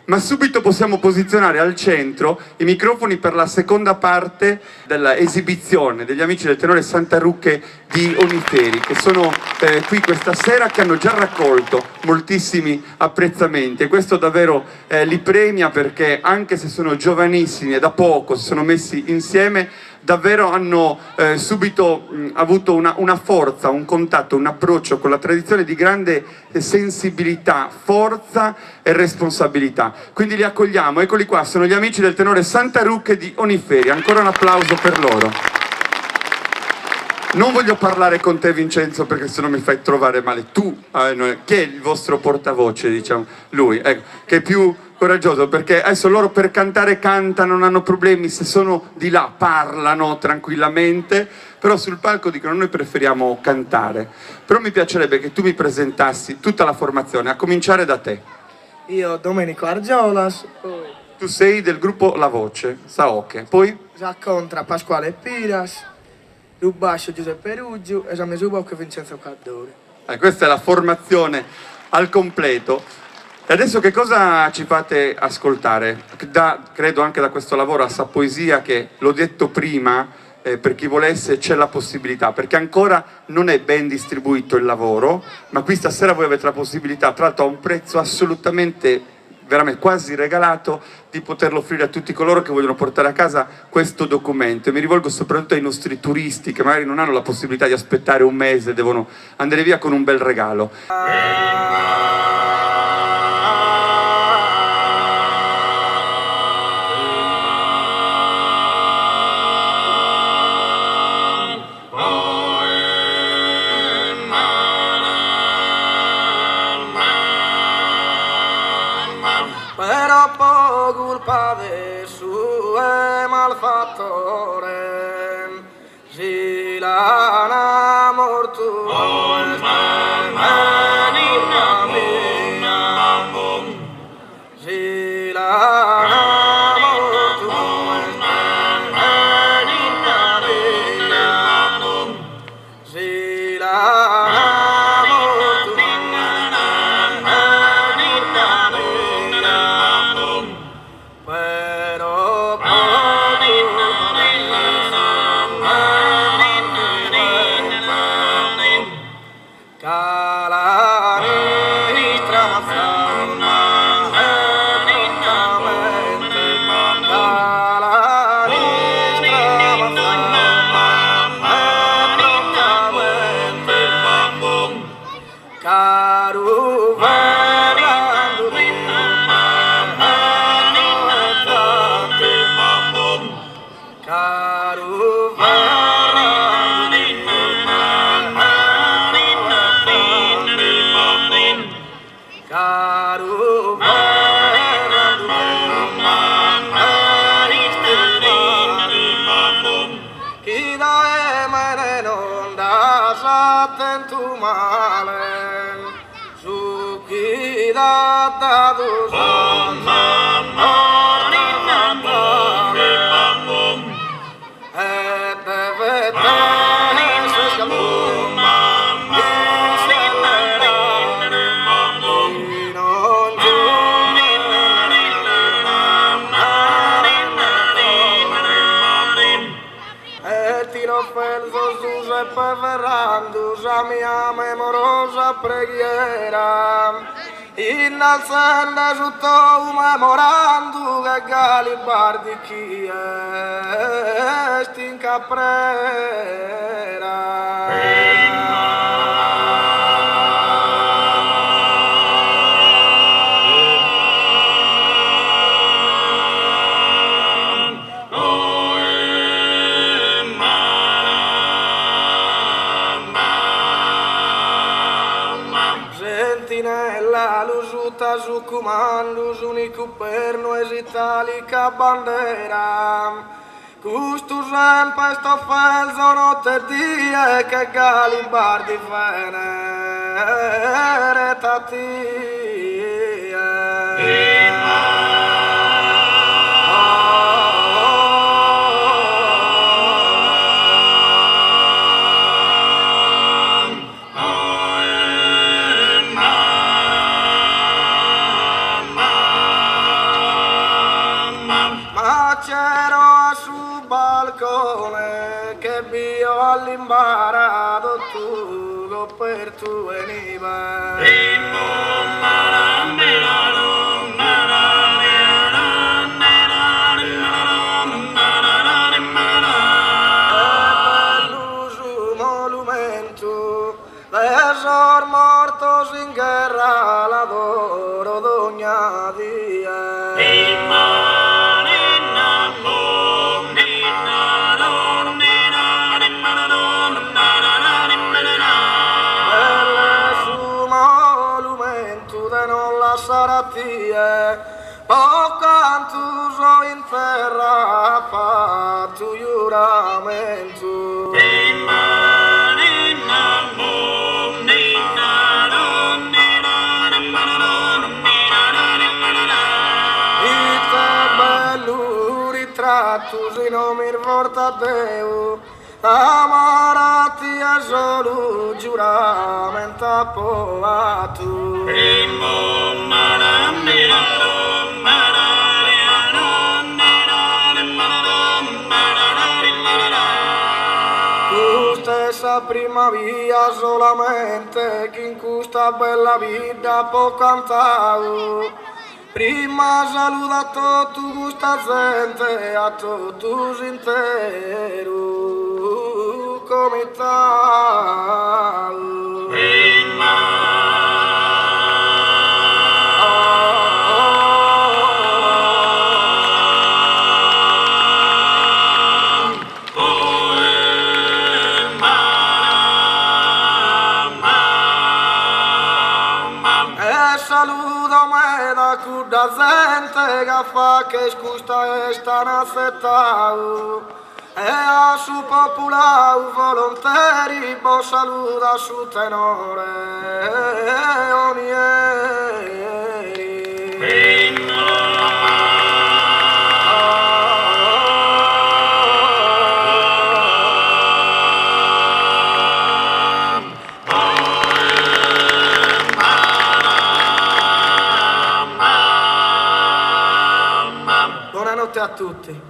ma subito possiamo posizionare al centro i microfoni per la seconda parte dell'esibizione degli amici del tenore Santarruche di Oniferi, che sono qui questa sera, che hanno già raccolto moltissimi apprezzamenti, e questo davvero li premia, perché anche se sono giovanissimi e da poco si sono messi insieme, davvero hanno subito avuto una forza, un contatto, un approccio con la tradizione di grande sensibilità, forza e responsabilità. Quindi li accogliamo, eccoli qua, sono gli amici del tenore Santarruche di Oniferi, ancora un applauso per loro. Non voglio parlare con te, Vincenzo, perché se no mi fai trovare male. Tu, chi è il vostro portavoce, diciamo? Lui, ecco, che è più coraggioso, perché adesso loro per cantare cantano, non hanno problemi, se sono di là parlano tranquillamente, però sul palco dicono noi preferiamo cantare. Però mi piacerebbe che tu mi presentassi tutta la formazione, a cominciare da te. Io Domenico Argiolas, poi Tu sei del gruppo La Voce, Saoche, poi? Contra Pasquale Piras, Rubascio Giuseppe Ruggio, esame Subocco e Vincenzo Caddori. Questa è la formazione al completo. E adesso che cosa ci fate ascoltare? Credo anche da questo lavoro a Sa Poesia, che l'ho detto prima, per chi volesse c'è la possibilità, perché ancora non è ben distribuito il lavoro, ma qui stasera voi avete la possibilità, tra l'altro a un prezzo assolutamente, veramente quasi regalato, di poterlo offrire a tutti coloro che vogliono portare a casa questo documento. E mi rivolgo soprattutto ai nostri turisti che magari non hanno la possibilità di aspettare un mese, devono andare via con un bel regalo. Però po' colpa del suo malfattore, si l'ha morto si l'ha morto si l'ha però su chi l'ha dato la mia memorosa preghiera, innalzando sotto un memorando che Galibardi chi è in caprera. Su comando, su unico perno esitalica bandera. Custo sempre sto felzo notte e die che Galibardi venere tatie. c'ero sul balcone che bio all'imbarato tu per tu veniva. Esor mortos in guerra l'adoro d'ogna dia. Non la saratie, pocantuso in terra ha fatto giuramento. Ritrattusi non mi riporta a Deo, amarati a solo giuramento approvato. Tu stessa prima via solamente che in questa bella vita può cantare. Prima saluta a tu questa gente, a tutti intero, come tal. Saludo me da cuda gente che fa che scusta e sta nascettau e a su populau volontari bo saluda su tenore onieri. Buonanotte a tutti.